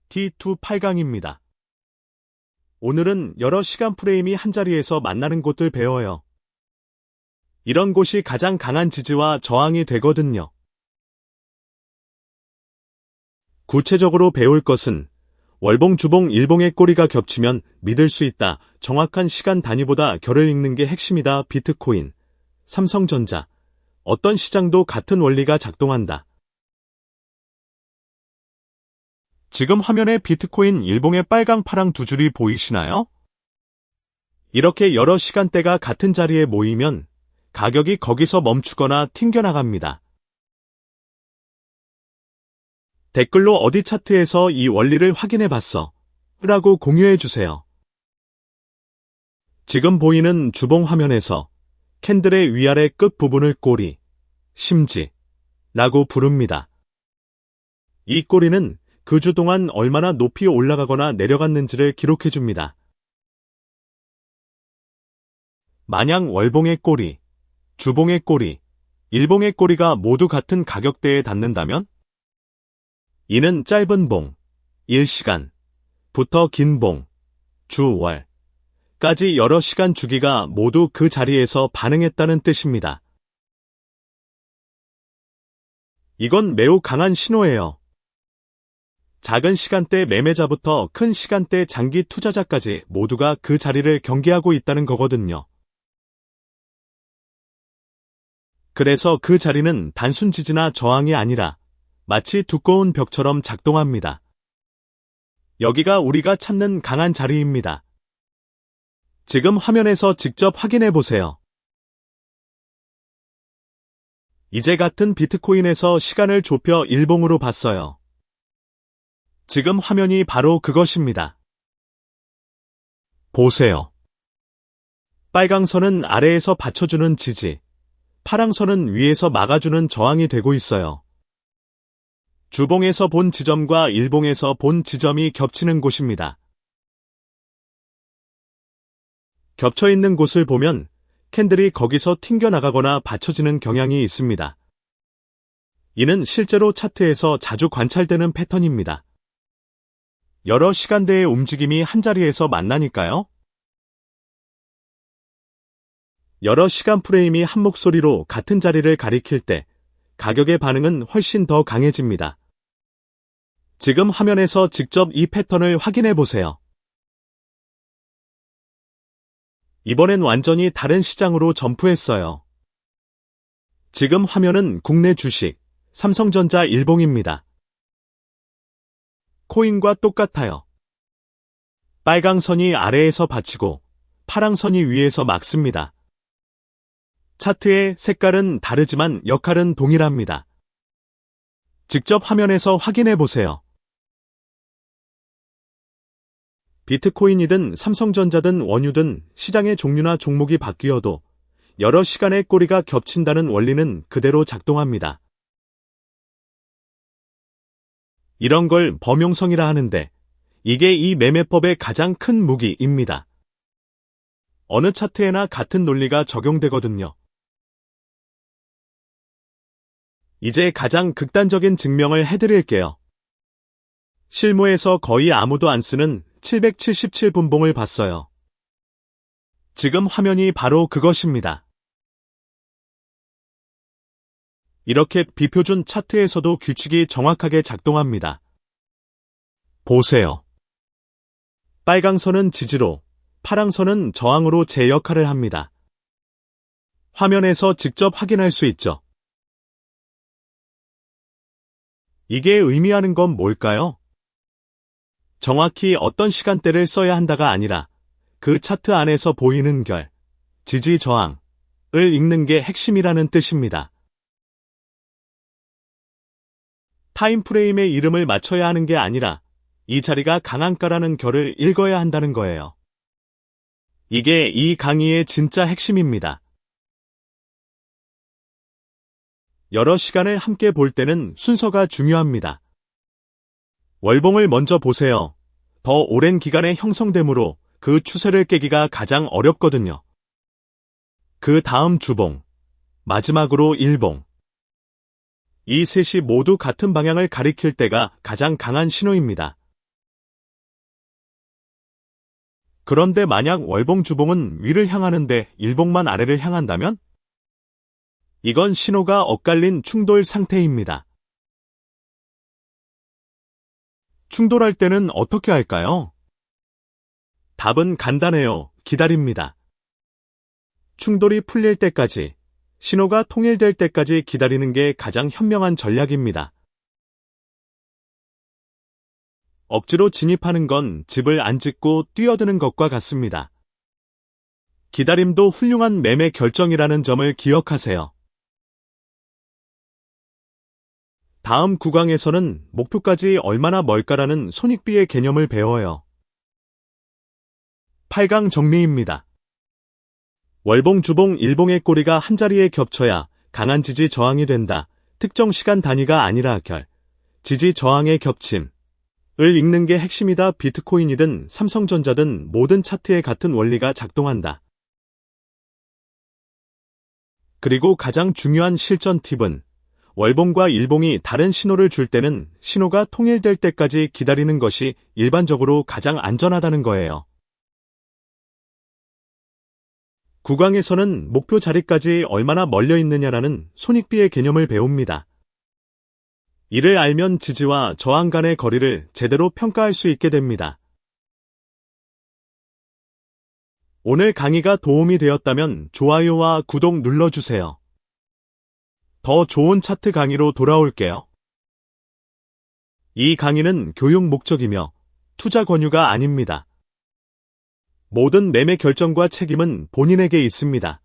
T2 8강입니다. 오늘은 여러 시간 프레임이 한자리에서 만나는 곳을 배워요. 이런 곳이 가장 강한 지지와 저항이 되거든요. 구체적으로 배울 것은 월봉, 주봉, 일봉의 꼬리가 겹치면 믿을 수 있다. 정확한 시간 단위보다 결을 읽는 게 핵심이다. 비트코인, 삼성전자, 어떤 시장도 같은 원리가 작동한다. 지금 화면에 비트코인 일봉의 빨강, 파랑 두 줄이 보이시나요? 이렇게 여러 시간대가 같은 자리에 모이면 가격이 거기서 멈추거나 튕겨나갑니다. 댓글로 어디 차트에서 이 원리를 확인해 봤어? 라고 공유해 주세요. 지금 보이는 주봉 화면에서 캔들의 위아래 끝 부분을 꼬리, 심지 라고 부릅니다. 이 꼬리는 그 주 동안 얼마나 높이 올라가거나 내려갔는지를 기록해 줍니다. 만약 월봉의 꼬리, 주봉의 꼬리, 일봉의 꼬리가 모두 같은 가격대에 닿는다면 이는 짧은 봉, 1시간부터 긴 봉, 주, 월까지 여러 시간 주기가 모두 그 자리에서 반응했다는 뜻입니다. 이건 매우 강한 신호예요. 작은 시간대 매매자부터 큰 시간대 장기 투자자까지 모두가 그 자리를 경계하고 있다는 거거든요. 그래서 그 자리는 단순 지지나 저항이 아니라 마치 두꺼운 벽처럼 작동합니다. 여기가 우리가 찾는 강한 자리입니다. 지금 화면에서 직접 확인해 보세요. 이제 같은 비트코인에서 시간을 좁혀 일봉으로 봤어요. 지금 화면이 바로 그것입니다. 보세요. 빨강선은 아래에서 받쳐주는 지지, 파랑선은 위에서 막아주는 저항이 되고 있어요. 주봉에서 본 지점과 일봉에서 본 지점이 겹치는 곳입니다. 겹쳐있는 곳을 보면 캔들이 거기서 튕겨나가거나 받쳐지는 경향이 있습니다. 이는 실제로 차트에서 자주 관찰되는 패턴입니다. 여러 시간대의 움직임이 한자리에서 만나니까요. 여러 시간 프레임이 한 목소리로 같은 자리를 가리킬 때 가격의 반응은 훨씬 더 강해집니다. 지금 화면에서 직접 이 패턴을 확인해 보세요. 이번엔 완전히 다른 시장으로 점프했어요. 지금 화면은 국내 주식, 삼성전자 일봉입니다. 코인과 똑같아요. 빨강선이 아래에서 받치고 파랑선이 위에서 막습니다. 차트의 색깔은 다르지만 역할은 동일합니다. 직접 화면에서 확인해 보세요. 비트코인이든 삼성전자든 원유든 시장의 종류나 종목이 바뀌어도 여러 시간의 꼬리가 겹친다는 원리는 그대로 작동합니다. 이런 걸 범용성이라 하는데 이게 이 매매법의 가장 큰 무기입니다. 어느 차트에나 같은 논리가 적용되거든요. 이제 가장 극단적인 증명을 해드릴게요. 실무에서 거의 아무도 안 쓰는 777분봉을 봤어요. 지금 화면이 바로 그것입니다. 이렇게 비표준 차트에서도 규칙이 정확하게 작동합니다. 보세요. 빨강선은 지지로, 파랑선은 저항으로 제 역할을 합니다. 화면에서 직접 확인할 수 있죠. 이게 의미하는 건 뭘까요? 정확히 어떤 시간대를 써야 한다가 아니라 그 차트 안에서 보이는 결, 지지 저항을 읽는 게 핵심이라는 뜻입니다. 타임프레임의 이름을 맞춰야 하는 게 아니라 이 자리가 강한가라는 결을 읽어야 한다는 거예요. 이게 이 강의의 진짜 핵심입니다. 여러 시간을 함께 볼 때는 순서가 중요합니다. 월봉을 먼저 보세요. 더 오랜 기간에 형성되므로 그 추세를 깨기가 가장 어렵거든요. 그 다음 주봉, 마지막으로 일봉. 이 셋이 모두 같은 방향을 가리킬 때가 가장 강한 신호입니다. 그런데 만약 월봉주봉은 위를 향하는데 일봉만 아래를 향한다면? 이건 신호가 엇갈린 충돌 상태입니다. 충돌할 때는 어떻게 할까요? 답은 간단해요. 기다립니다. 충돌이 풀릴 때까지, 신호가 통일될 때까지 기다리는 게 가장 현명한 전략입니다. 억지로 진입하는 건 집을 안 짓고 뛰어드는 것과 같습니다. 기다림도 훌륭한 매매 결정이라는 점을 기억하세요. 다음 구강에서는 목표까지 얼마나 멀까라는 손익비의 개념을 배워요. 8강 정리입니다. 월봉, 주봉, 일봉의 꼬리가 한자리에 겹쳐야 강한 지지 저항이 된다. 특정 시간 단위가 아니라 지지 저항의 겹침을 읽는 게 핵심이다. 비트코인이든 삼성전자든 모든 차트에 같은 원리가 작동한다. 그리고 가장 중요한 실전 팁은 월봉과 일봉이 다른 신호를 줄 때는 신호가 통일될 때까지 기다리는 것이 일반적으로 가장 안전하다는 거예요. 구강에서는 목표 자리까지 얼마나 멀려 있느냐라는 손익비의 개념을 배웁니다. 이를 알면 지지와 저항 간의 거리를 제대로 평가할 수 있게 됩니다. 오늘 강의가 도움이 되었다면 좋아요와 구독 눌러주세요. 더 좋은 차트 강의로 돌아올게요. 이 강의는 교육 목적이며 투자 권유가 아닙니다. 모든 매매 결정과 책임은 본인에게 있습니다.